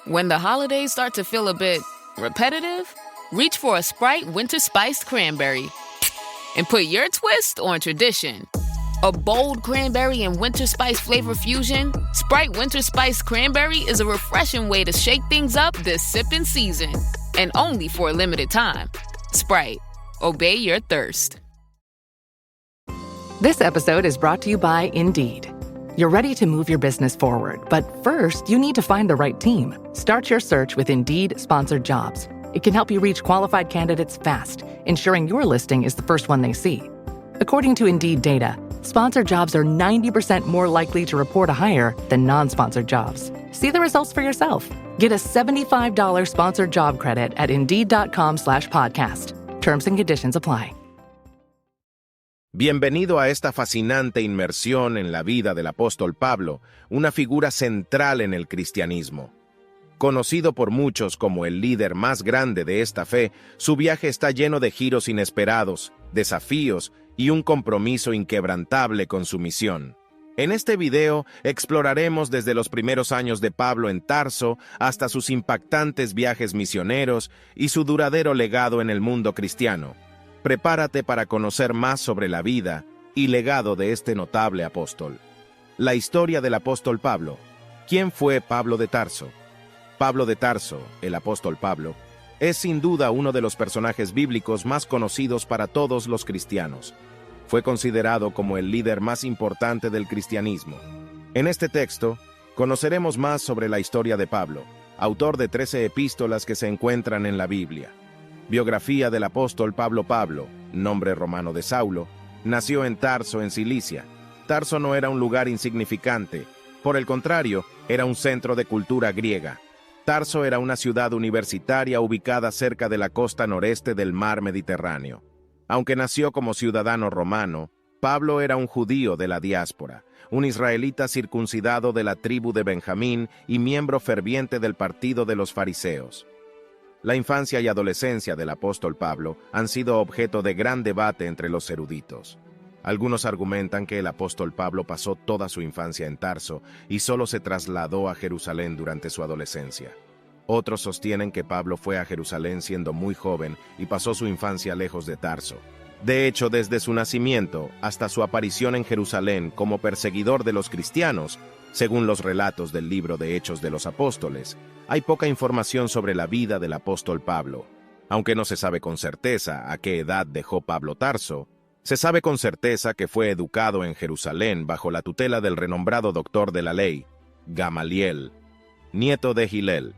When the holidays start to feel a bit repetitive, reach for a Sprite Winter Spiced Cranberry and put your twist on tradition. A bold cranberry and winter spice flavor fusion, Sprite Winter Spiced Cranberry is a refreshing way to shake things up this sipping season. And only for a limited time. Sprite. Obey your thirst. This episode is brought to you by Indeed. You're ready to move your business forward, but first, you need to find the right team. Start your search with Indeed-sponsored jobs. It can help you reach qualified candidates fast, ensuring your listing is the first one they see. According to Indeed data, sponsored jobs are 90% more likely to report a hire than non-sponsored jobs. See the results for yourself. Get a $75 sponsored job credit at Indeed.com/podcast. Terms and conditions apply. Bienvenido a esta fascinante inmersión en la vida del apóstol Pablo, una figura central en el cristianismo. Conocido por muchos como el líder más grande de esta fe, su viaje está lleno de giros inesperados, desafíos y un compromiso inquebrantable con su misión. En este video exploraremos desde los primeros años de Pablo en Tarso hasta sus impactantes viajes misioneros y su duradero legado en el mundo cristiano. Prepárate para conocer más sobre la vida y legado de este notable apóstol. La historia del apóstol Pablo. ¿Quién fue Pablo de Tarso? Pablo de Tarso, el apóstol Pablo, es sin duda uno de los personajes bíblicos más conocidos para todos los cristianos. Fue considerado como el líder más importante del cristianismo. En este texto, conoceremos más sobre la historia de Pablo, autor de 13 epístolas que se encuentran en la Biblia. Biografía del apóstol Pablo. Pablo, nombre romano de Saulo, nació en Tarso, en Cilicia. Tarso no era un lugar insignificante, por el contrario, era un centro de cultura griega. Tarso era una ciudad universitaria ubicada cerca de la costa noreste del mar Mediterráneo. Aunque nació como ciudadano romano, Pablo era un judío de la diáspora, un israelita circuncidado de la tribu de Benjamín y miembro ferviente del partido de los fariseos. La infancia y adolescencia del apóstol Pablo han sido objeto de gran debate entre los eruditos. Algunos argumentan que el apóstol Pablo pasó toda su infancia en Tarso y solo se trasladó a Jerusalén durante su adolescencia. Otros sostienen que Pablo fue a Jerusalén siendo muy joven y pasó su infancia lejos de Tarso. De hecho, desde su nacimiento hasta su aparición en Jerusalén como perseguidor de los cristianos, según los relatos del libro de Hechos de los Apóstoles, hay poca información sobre la vida del apóstol Pablo. Aunque no se sabe con certeza a qué edad dejó Pablo Tarso, se sabe con certeza que fue educado en Jerusalén bajo la tutela del renombrado doctor de la ley, Gamaliel, nieto de Gilel.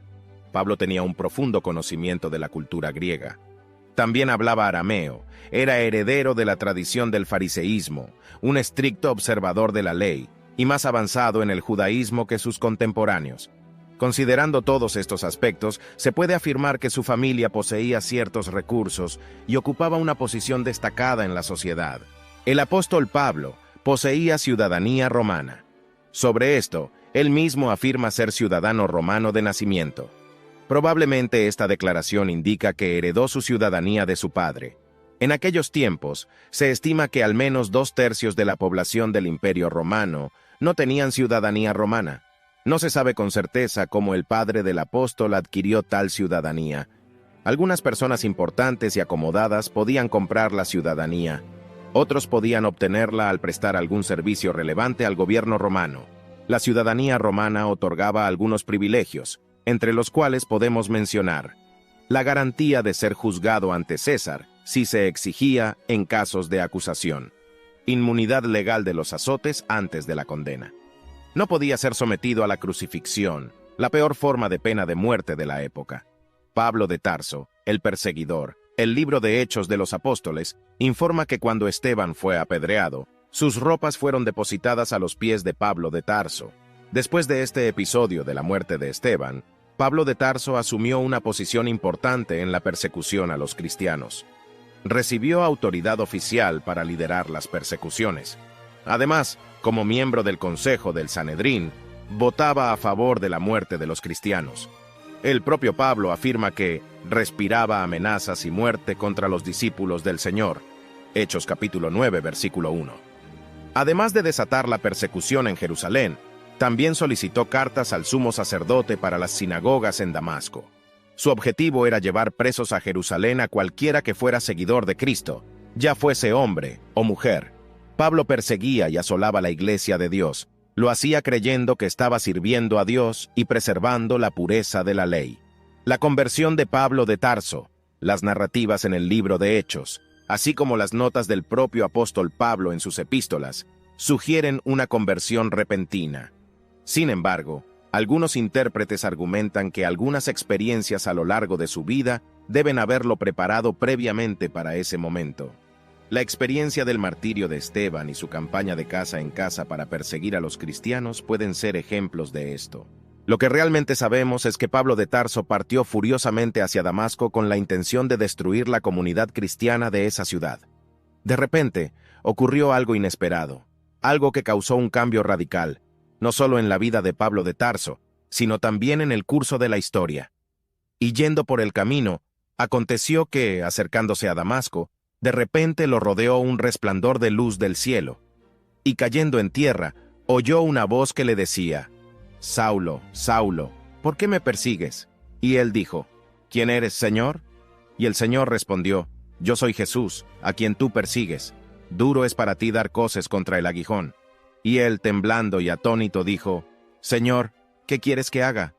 Pablo tenía un profundo conocimiento de la cultura griega. También hablaba arameo, era heredero de la tradición del fariseísmo, un estricto observador de la ley, y más avanzado en el judaísmo que sus contemporáneos. Considerando todos estos aspectos, se puede afirmar que su familia poseía ciertos recursos y ocupaba una posición destacada en la sociedad. El apóstol Pablo poseía ciudadanía romana. Sobre esto, él mismo afirma ser ciudadano romano de nacimiento. Probablemente esta declaración indica que heredó su ciudadanía de su padre. En aquellos tiempos, se estima que al menos 2/3 de la población del Imperio Romano no tenían ciudadanía romana. No se sabe con certeza cómo el padre del apóstol adquirió tal ciudadanía. Algunas personas importantes y acomodadas podían comprar la ciudadanía. Otros podían obtenerla al prestar algún servicio relevante al gobierno romano. La ciudadanía romana otorgaba algunos privilegios, entre los cuales podemos mencionar la garantía de ser juzgado ante César, si se exigía en casos de acusación, inmunidad legal de los azotes antes de la condena. No podía ser sometido a la crucifixión, la peor forma de pena de muerte de la época. Pablo de Tarso, el perseguidor, el libro de Hechos de los Apóstoles, informa que cuando Esteban fue apedreado, sus ropas fueron depositadas a los pies de Pablo de Tarso. Después de este episodio de la muerte de Esteban, Pablo de Tarso asumió una posición importante en la persecución a los cristianos. Recibió autoridad oficial para liderar las persecuciones. Además, como miembro del Consejo del Sanedrín, votaba a favor de la muerte de los cristianos. El propio Pablo afirma que respiraba amenazas y muerte contra los discípulos del Señor. Hechos capítulo 9, versículo 1. Además de desatar la persecución en Jerusalén, También solicitó cartas al sumo sacerdote para las sinagogas en Damasco. Su objetivo era llevar presos a Jerusalén a cualquiera que fuera seguidor de Cristo, ya fuese hombre o mujer. Pablo perseguía y asolaba la iglesia de Dios. Lo hacía creyendo que estaba sirviendo a Dios y preservando la pureza de la ley. La conversión de Pablo de Tarso, las narrativas en el libro de Hechos, así como las notas del propio apóstol Pablo en sus epístolas, sugieren una conversión repentina. Sin embargo, algunos intérpretes argumentan que algunas experiencias a lo largo de su vida deben haberlo preparado previamente para ese momento. La experiencia del martirio de Esteban y su campaña de casa en casa para perseguir a los cristianos pueden ser ejemplos de esto. Lo que realmente sabemos es que Pablo de Tarso partió furiosamente hacia Damasco con la intención de destruir la comunidad cristiana de esa ciudad. De repente, ocurrió algo inesperado, algo que causó un cambio radical, no solo en la vida de Pablo de Tarso, sino también en el curso de la historia. Y yendo por el camino, aconteció que, acercándose a Damasco, de repente lo rodeó un resplandor de luz del cielo, y cayendo en tierra, oyó una voz que le decía: «Saulo, Saulo, ¿por qué me persigues?» Y él dijo: «¿Quién eres, Señor?» Y el Señor respondió: «Yo soy Jesús, a quien tú persigues. Duro es para ti dar coces contra el aguijón». Y él, temblando y atónito, dijo: «Señor, ¿qué quieres que haga?»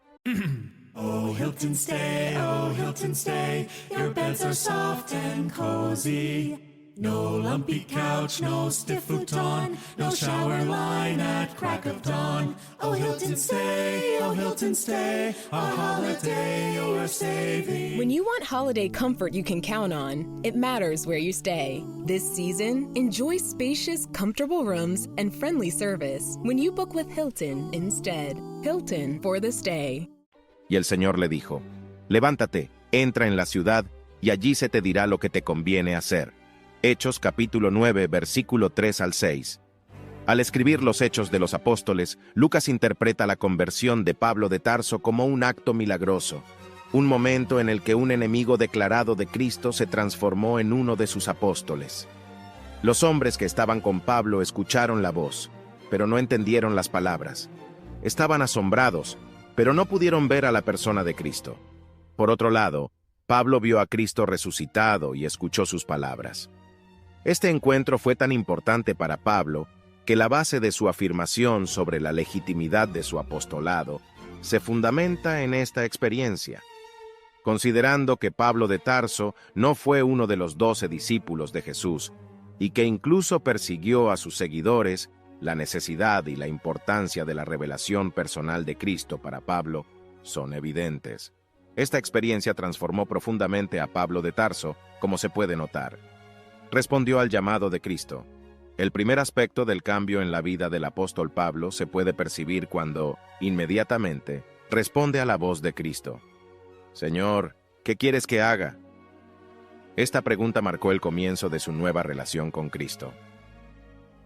Oh, Hilton, stay. Your beds are soft and cozy. No lumpy couch, no stiff futon, no shower line at crack of dawn. Oh, Hilton, stay, a holiday you're saving. When you want holiday comfort you can count on, it matters where you stay. This season, enjoy spacious, comfortable rooms and friendly service when you book with Hilton instead. Hilton for the stay. Y el Señor le dijo: «Levántate, entra en la ciudad, y allí se te dirá lo que te conviene hacer». Hechos capítulo 9, versículo 3 al 6. Al escribir los Hechos de los Apóstoles, Lucas interpreta la conversión de Pablo de Tarso como un acto milagroso, un momento en el que un enemigo declarado de Cristo se transformó en uno de sus apóstoles. Los hombres que estaban con Pablo escucharon la voz, pero no entendieron las palabras. Estaban asombrados, pero no pudieron ver a la persona de Cristo. Por otro lado, Pablo vio a Cristo resucitado y escuchó sus palabras. Este encuentro fue tan importante para Pablo que la base de su afirmación sobre la legitimidad de su apostolado se fundamenta en esta experiencia. Considerando que Pablo de Tarso no fue uno de los 12 discípulos de Jesús y que incluso persiguió a sus seguidores, la necesidad y la importancia de la revelación personal de Cristo para Pablo son evidentes. Esta experiencia transformó profundamente a Pablo de Tarso, como se puede notar. Respondió al llamado de Cristo. El primer aspecto del cambio en la vida del apóstol Pablo se puede percibir cuando, inmediatamente, responde a la voz de Cristo. «Señor, ¿qué quieres que haga?» Esta pregunta marcó el comienzo de su nueva relación con Cristo.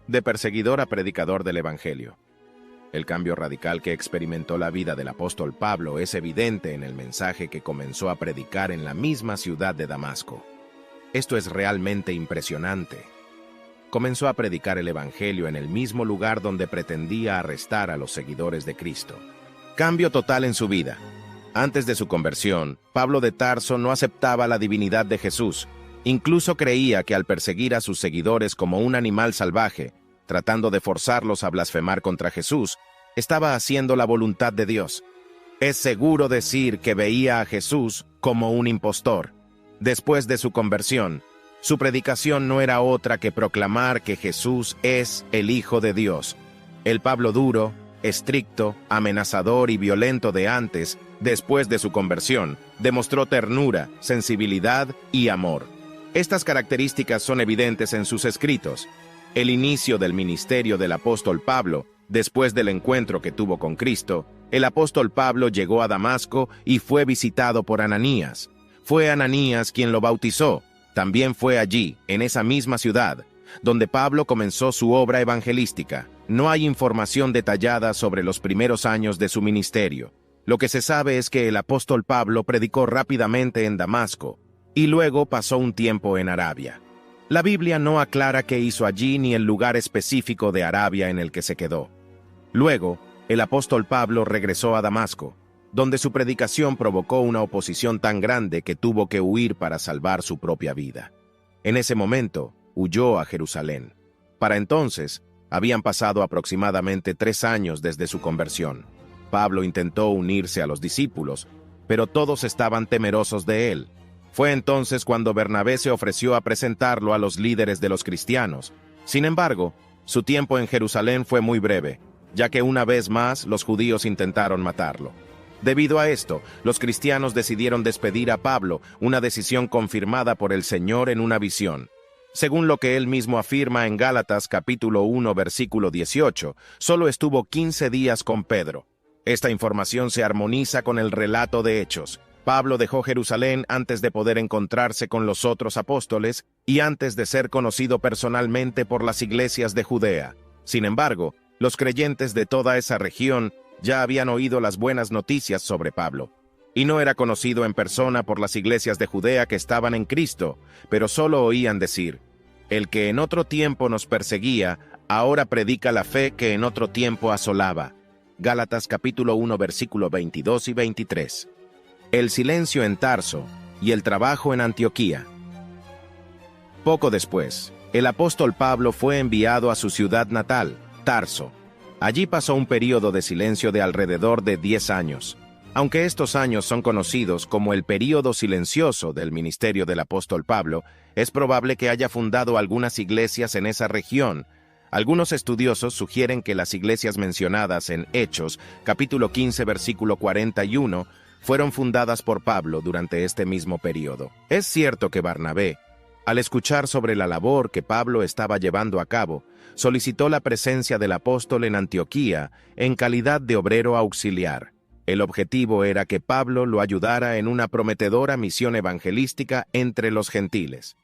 De perseguidor a predicador del Evangelio. El cambio radical que experimentó la vida del apóstol Pablo es evidente en el mensaje que comenzó a predicar en la misma ciudad de Damasco. Esto es realmente impresionante. Comenzó a predicar el Evangelio en el mismo lugar donde pretendía arrestar a los seguidores de Cristo. Cambio total en su vida. Antes de su conversión, Pablo de Tarso no aceptaba la divinidad de Jesús. Incluso creía que al perseguir a sus seguidores como un animal salvaje, tratando de forzarlos a blasfemar contra Jesús, estaba haciendo la voluntad de Dios. Es seguro decir que veía a Jesús como un impostor. Después de su conversión, su predicación no era otra que proclamar que Jesús es el Hijo de Dios. El Pablo duro, estricto, amenazador y violento de antes, después de su conversión, demostró ternura, sensibilidad y amor. Estas características son evidentes en sus escritos. El inicio del ministerio del apóstol Pablo, después del encuentro que tuvo con Cristo, el apóstol Pablo llegó a Damasco y fue visitado por Ananías. Fue Ananías quien lo bautizó. También fue allí, en esa misma ciudad, donde Pablo comenzó su obra evangelística. No hay información detallada sobre los primeros años de su ministerio. Lo que se sabe es que el apóstol Pablo predicó rápidamente en Damasco y luego pasó un tiempo en Arabia. La Biblia no aclara qué hizo allí ni el lugar específico de Arabia en el que se quedó. Luego, el apóstol Pablo regresó a Damasco, donde su predicación provocó una oposición tan grande que tuvo que huir para salvar su propia vida. En ese momento, huyó a Jerusalén. Para entonces, habían pasado aproximadamente 3 años desde su conversión. Pablo intentó unirse a los discípulos, pero todos estaban temerosos de él. Fue entonces cuando Bernabé se ofreció a presentarlo a los líderes de los cristianos. Sin embargo, su tiempo en Jerusalén fue muy breve, ya que una vez más los judíos intentaron matarlo. Debido a esto, los cristianos decidieron despedir a Pablo, una decisión confirmada por el Señor en una visión. Según lo que él mismo afirma en Gálatas capítulo 1 versículo 18, solo estuvo 15 días con Pedro. Esta información se armoniza con el relato de Hechos. Pablo dejó Jerusalén antes de poder encontrarse con los otros apóstoles y antes de ser conocido personalmente por las iglesias de Judea. Sin embargo, los creyentes de toda esa región ya habían oído las buenas noticias sobre Pablo, y no era conocido en persona por las iglesias de Judea que estaban en Cristo, pero solo oían decir: el que en otro tiempo nos perseguía, ahora predica la fe que en otro tiempo asolaba. Gálatas capítulo 1 versículo 22 y 23. El silencio en Tarso y el trabajo en Antioquía. Poco después, el apóstol Pablo fue enviado a su ciudad natal, Tarso. Allí pasó un período de silencio de alrededor de 10 años. Aunque estos años son conocidos como el período silencioso del ministerio del apóstol Pablo, es probable que haya fundado algunas iglesias en esa región. Algunos estudiosos sugieren que las iglesias mencionadas en Hechos, capítulo 15, versículo 41, fueron fundadas por Pablo durante este mismo período. Es cierto que Bernabé, al escuchar sobre la labor que Pablo estaba llevando a cabo, solicitó la presencia del apóstol en Antioquía en calidad de obrero auxiliar. El objetivo era que Pablo lo ayudara en una prometedora misión evangelística entre los gentiles.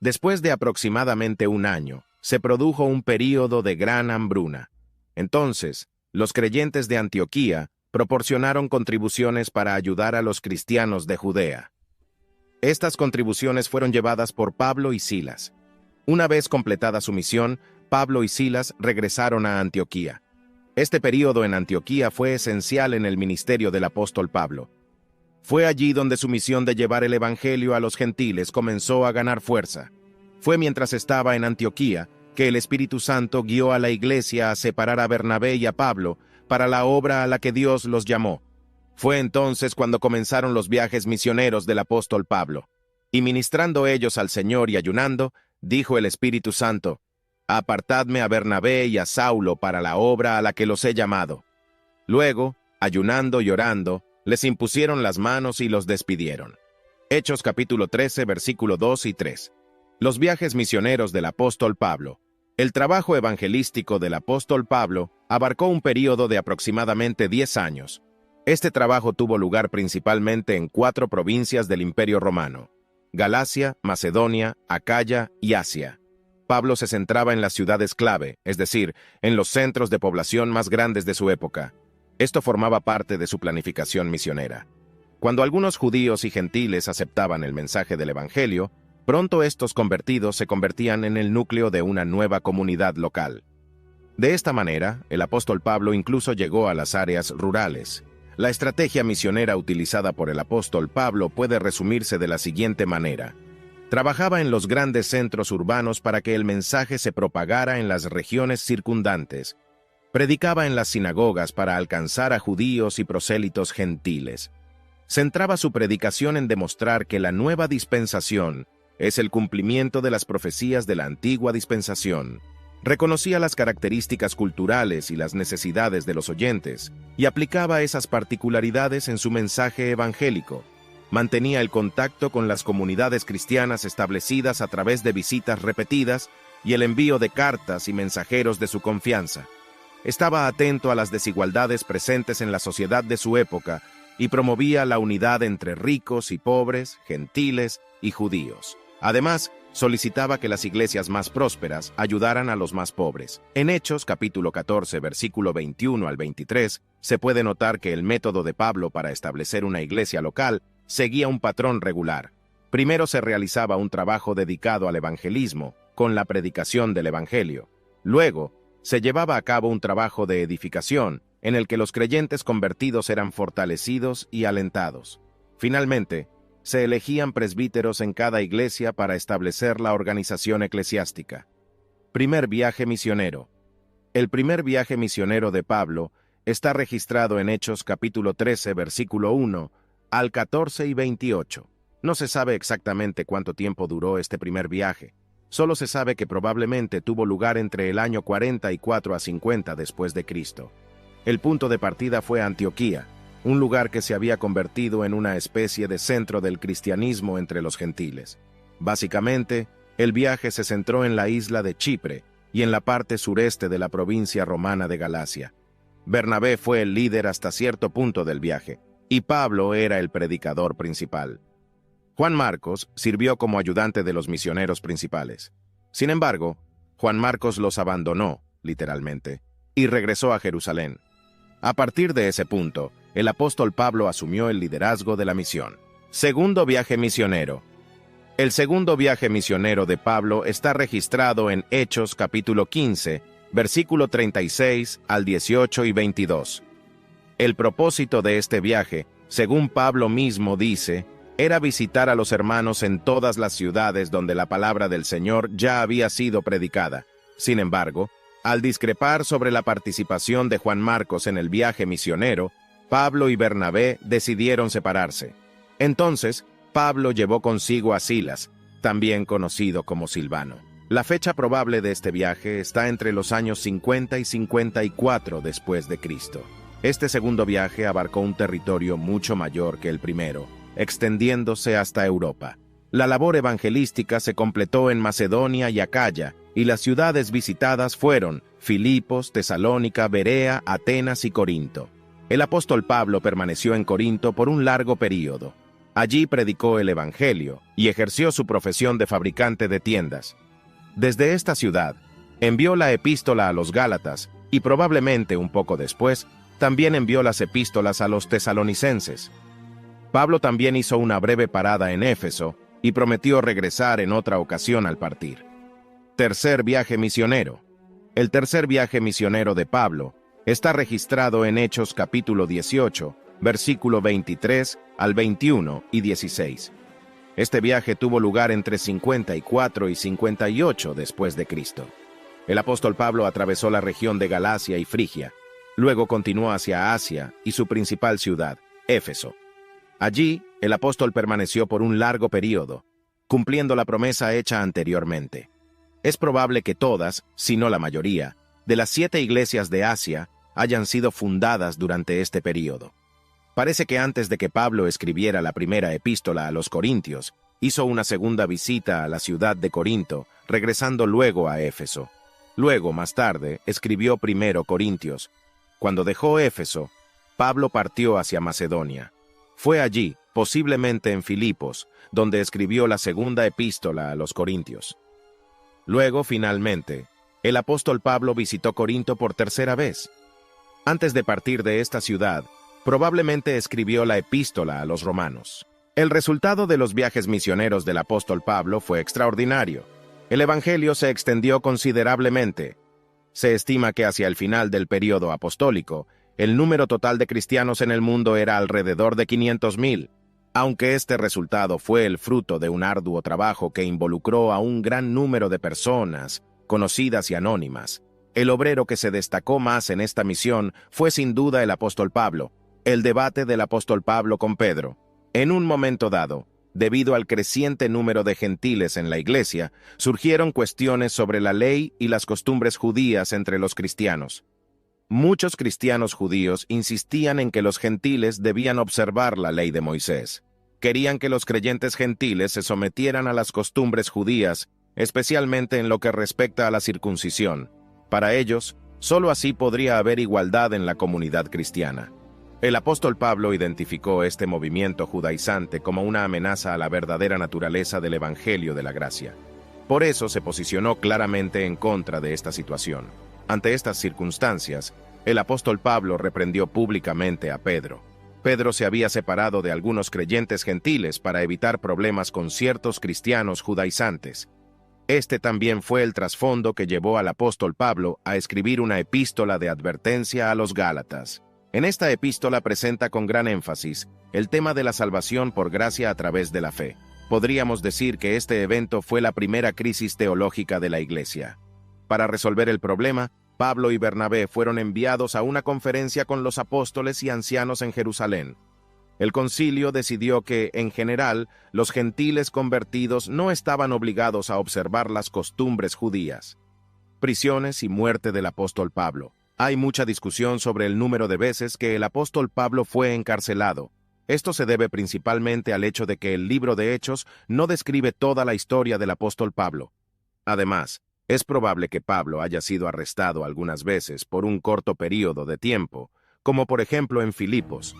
Después de aproximadamente 1 año, se produjo un período de gran hambruna. Entonces, los creyentes de Antioquía proporcionaron contribuciones para ayudar a los cristianos de Judea. Estas contribuciones fueron llevadas por Pablo y Silas. Una vez completada su misión, Pablo y Silas regresaron a Antioquía. Este período en Antioquía fue esencial en el ministerio del apóstol Pablo. Fue allí donde su misión de llevar el evangelio a los gentiles comenzó a ganar fuerza. Fue mientras estaba en Antioquía que el Espíritu Santo guió a la iglesia a separar a Bernabé y a Pablo para la obra a la que Dios los llamó. Fue entonces cuando comenzaron los viajes misioneros del apóstol Pablo. Y ministrando ellos al Señor y ayunando, dijo el Espíritu Santo: «Apartadme a Bernabé y a Saulo para la obra a la que los he llamado». Luego, ayunando y orando, les impusieron las manos y los despidieron. Hechos capítulo 13, versículo 2 y 3. Los viajes misioneros del apóstol Pablo. El trabajo evangelístico del apóstol Pablo abarcó un período de aproximadamente 10 años. Este trabajo tuvo lugar principalmente en 4 provincias del Imperio Romano: Galacia, Macedonia, Acaya y Asia. Pablo se centraba en las ciudades clave, es decir, en los centros de población más grandes de su época. Esto formaba parte de su planificación misionera. Cuando algunos judíos y gentiles aceptaban el mensaje del Evangelio, pronto estos convertidos se convertían en el núcleo de una nueva comunidad local. De esta manera, el apóstol Pablo incluso llegó a las áreas rurales. La estrategia misionera utilizada por el apóstol Pablo puede resumirse de la siguiente manera. Trabajaba en los grandes centros urbanos para que el mensaje se propagara en las regiones circundantes. Predicaba en las sinagogas para alcanzar a judíos y prosélitos gentiles. Centraba su predicación en demostrar que la nueva dispensación es el cumplimiento de las profecías de la antigua dispensación. Reconocía las características culturales y las necesidades de los oyentes y aplicaba esas particularidades en su mensaje evangélico. Mantenía el contacto con las comunidades cristianas establecidas a través de visitas repetidas y el envío de cartas y mensajeros de su confianza. Estaba atento a las desigualdades presentes en la sociedad de su época y promovía la unidad entre ricos y pobres, gentiles y judíos. Además, solicitaba que las iglesias más prósperas ayudaran a los más pobres. En Hechos, capítulo 14, versículo 21 al 23, se puede notar que el método de Pablo para establecer una iglesia local seguía un patrón regular. Primero se realizaba un trabajo dedicado al evangelismo, con la predicación del evangelio. Luego, se llevaba a cabo un trabajo de edificación, en el que los creyentes convertidos eran fortalecidos y alentados. Finalmente, se elegían presbíteros en cada iglesia para establecer la organización eclesiástica. Primer viaje misionero. El primer viaje misionero de Pablo está registrado en Hechos capítulo 13, versículo 1 al 14 y 28. No se sabe exactamente cuánto tiempo duró este primer viaje. Solo se sabe que probablemente tuvo lugar entre el año 44 a 50 después de Cristo. El punto de partida fue Antioquía, un lugar que se había convertido en una especie de centro del cristianismo entre los gentiles. Básicamente, el viaje se centró en la isla de Chipre y en la parte sureste de la provincia romana de Galacia. Bernabé fue el líder hasta cierto punto del viaje, y Pablo era el predicador principal. Juan Marcos sirvió como ayudante de los misioneros principales. Sin embargo, Juan Marcos los abandonó, literalmente, y regresó a Jerusalén. A partir de ese punto, el apóstol Pablo asumió el liderazgo de la misión. Segundo viaje misionero. El segundo viaje misionero de Pablo está registrado en Hechos capítulo 15, versículo 36 al 18 y 22. El propósito de este viaje, según Pablo mismo dice, era visitar a los hermanos en todas las ciudades donde la palabra del Señor ya había sido predicada. Sin embargo, al discrepar sobre la participación de Juan Marcos en el viaje misionero, Pablo y Bernabé decidieron separarse. Entonces, Pablo llevó consigo a Silas, también conocido como Silvano. La fecha probable de este viaje está entre los años 50 y 54 después de Cristo. Este segundo viaje abarcó un territorio mucho mayor que el primero, extendiéndose hasta Europa. La labor evangelística se completó en Macedonia y Acaya, y las ciudades visitadas fueron Filipos, Tesalónica, Berea, Atenas y Corinto. El apóstol Pablo permaneció en Corinto por un largo período. Allí predicó el Evangelio y ejerció su profesión de fabricante de tiendas. Desde esta ciudad, envió la epístola a los Gálatas y probablemente un poco después, también envió las epístolas a los tesalonicenses. Pablo también hizo una breve parada en Éfeso y prometió regresar en otra ocasión al partir. Tercer viaje misionero. El tercer viaje misionero de Pablo está registrado en Hechos capítulo 18, versículo 23 al 21 y 16. Este viaje tuvo lugar entre 54 y 58 después de Cristo. El apóstol Pablo atravesó la región de Galacia y Frigia, luego continuó hacia Asia y su principal ciudad, Éfeso. Allí, el apóstol permaneció por un largo período, cumpliendo la promesa hecha anteriormente. Es probable que todas, si no la mayoría, de las 7 iglesias de Asia hayan sido fundadas durante este período. Parece que antes de que Pablo escribiera la primera epístola a los Corintios, hizo una segunda visita a la ciudad de Corinto, regresando luego a Éfeso. Luego, más tarde, escribió primero Corintios. Cuando dejó Éfeso, Pablo partió hacia Macedonia. Fue allí, posiblemente en Filipos, donde escribió la segunda epístola a los Corintios. Luego, finalmente, el apóstol Pablo visitó Corinto por tercera vez. Antes de partir de esta ciudad, probablemente escribió la epístola a los romanos. El resultado de los viajes misioneros del apóstol Pablo fue extraordinario. El evangelio se extendió considerablemente. Se estima que hacia el final del período apostólico, el número total de cristianos en el mundo era alrededor de 500,000. Aunque este resultado fue el fruto de un arduo trabajo que involucró a un gran número de personas, conocidas y anónimas, el obrero que se destacó más en esta misión fue sin duda el apóstol Pablo. El debate del apóstol Pablo con Pedro. En un momento dado, debido al creciente número de gentiles en la iglesia, surgieron cuestiones sobre la ley y las costumbres judías entre los cristianos. Muchos cristianos judíos insistían en que los gentiles debían observar la ley de Moisés. Querían que los creyentes gentiles se sometieran a las costumbres judías, especialmente en lo que respecta a la circuncisión. Para ellos, solo así podría haber igualdad en la comunidad cristiana. El apóstol Pablo identificó este movimiento judaizante como una amenaza a la verdadera naturaleza del Evangelio de la Gracia. Por eso se posicionó claramente en contra de esta situación. Ante estas circunstancias, el apóstol Pablo reprendió públicamente a Pedro. Pedro se había separado de algunos creyentes gentiles para evitar problemas con ciertos cristianos judaizantes. Este también fue el trasfondo que llevó al apóstol Pablo a escribir una epístola de advertencia a los Gálatas. En esta epístola presenta con gran énfasis el tema de la salvación por gracia a través de la fe. Podríamos decir que este evento fue la primera crisis teológica de la Iglesia. Para resolver el problema, Pablo y Bernabé fueron enviados a una conferencia con los apóstoles y ancianos en Jerusalén. El concilio decidió que, en general, los gentiles convertidos no estaban obligados a observar las costumbres judías. Prisiones y muerte del apóstol Pablo. Hay mucha discusión sobre el número de veces que el apóstol Pablo fue encarcelado. Esto se debe principalmente al hecho de que el libro de Hechos no describe toda la historia del apóstol Pablo. Además, es probable que Pablo haya sido arrestado algunas veces por un corto período de tiempo, como por ejemplo en Filipos.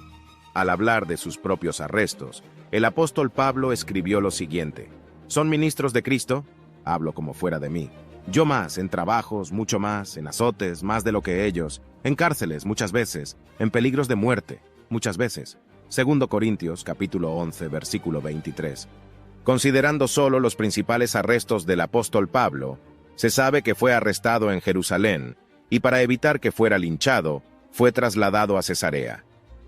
Al hablar de sus propios arrestos, el apóstol Pablo escribió lo siguiente: ¿Son ministros de Cristo? Hablo como fuera de mí. Yo más, en trabajos, mucho más, en azotes, más de lo que ellos, en cárceles, muchas veces, en peligros de muerte, muchas veces. 2 Corintios, capítulo 11, versículo 23. Considerando solo los principales arrestos del apóstol Pablo, se sabe que fue arrestado en Jerusalén, y para evitar que fuera linchado, fue trasladado a Cesarea.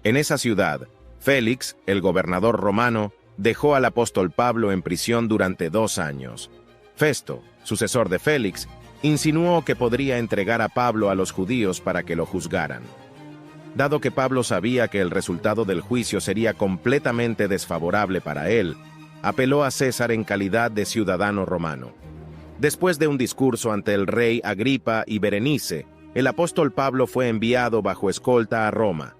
En esa ciudad, Félix, el gobernador romano, dejó al apóstol Pablo en prisión durante 2 años. Festo, sucesor de Félix, insinuó que podría entregar a Pablo a los judíos para que lo juzgaran. Dado que Pablo sabía que el resultado del juicio sería completamente desfavorable para él, apeló a César en calidad de ciudadano romano. Después de un discurso ante el rey Agripa y Berenice, el apóstol Pablo fue enviado bajo escolta a Roma.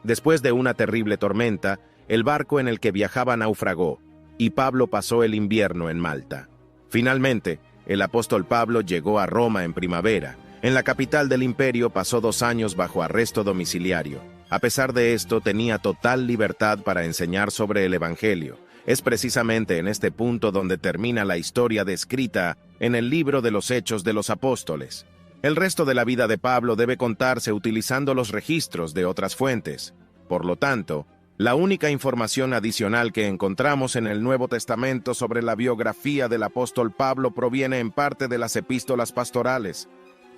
Después de una terrible tormenta, el barco en el que viajaba naufragó, y Pablo pasó el invierno en Malta. Finalmente, el apóstol Pablo llegó a Roma en primavera. En la capital del imperio pasó 2 años bajo arresto domiciliario. A pesar de esto, tenía total libertad para enseñar sobre el Evangelio. Es precisamente en este punto donde termina la historia descrita en el libro de los Hechos de los Apóstoles. El resto de la vida de Pablo debe contarse utilizando los registros de otras fuentes. Por lo tanto, la única información adicional que encontramos en el Nuevo Testamento sobre la biografía del apóstol Pablo proviene en parte de las epístolas pastorales.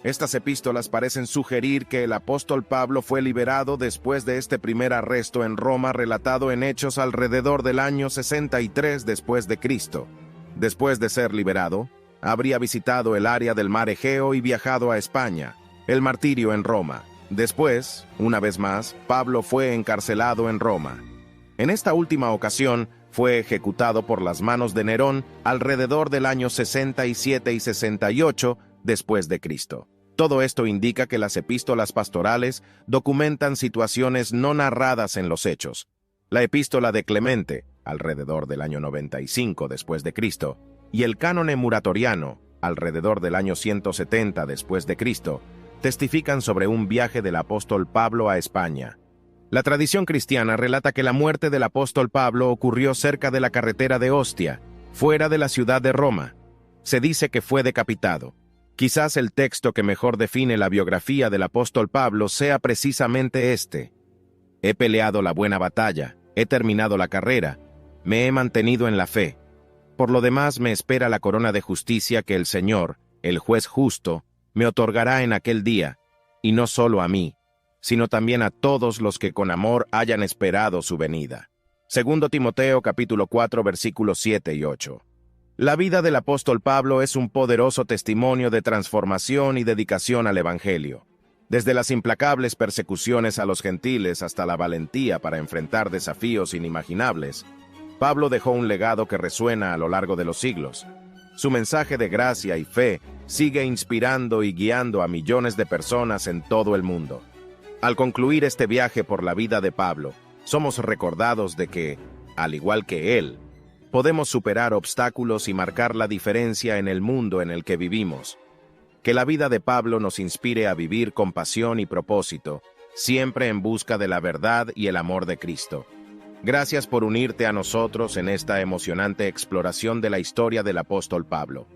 Estas epístolas parecen sugerir que el apóstol Pablo fue liberado después de este primer arresto en Roma relatado en Hechos alrededor del año 63 después de Cristo. Después de ser liberado, habría visitado el área del mar Egeo y viajado a España, el martirio en Roma. Después, una vez más, Pablo fue encarcelado en Roma. En esta última ocasión, fue ejecutado por las manos de Nerón alrededor del año 67 y 68 después de Cristo. Todo esto indica que las epístolas pastorales documentan situaciones no narradas en los Hechos. La epístola de Clemente, alrededor del año 95 después de Cristo, y el cánone muratoriano, alrededor del año 170 después de Cristo, testifican sobre un viaje del apóstol Pablo a España. La tradición cristiana relata que la muerte del apóstol Pablo ocurrió cerca de la carretera de Ostia, fuera de la ciudad de Roma. Se dice que fue decapitado. Quizás el texto que mejor define la biografía del apóstol Pablo sea precisamente este: He peleado la buena batalla, he terminado la carrera, me he mantenido en la fe. Por lo demás me espera la corona de justicia que el Señor, el juez justo, me otorgará en aquel día, y no solo a mí, sino también a todos los que con amor hayan esperado su venida. 2 Timoteo capítulo 4 versículos 7 y 8. La vida del apóstol Pablo es un poderoso testimonio de transformación y dedicación al Evangelio. Desde las implacables persecuciones a los gentiles hasta la valentía para enfrentar desafíos inimaginables, Pablo dejó un legado que resuena a lo largo de los siglos. Su mensaje de gracia y fe sigue inspirando y guiando a millones de personas en todo el mundo. Al concluir este viaje por la vida de Pablo, somos recordados de que, al igual que él, podemos superar obstáculos y marcar la diferencia en el mundo en el que vivimos. Que la vida de Pablo nos inspire a vivir con pasión y propósito, siempre en busca de la verdad y el amor de Cristo. Gracias por unirte a nosotros en esta emocionante exploración de la historia del apóstol Pablo.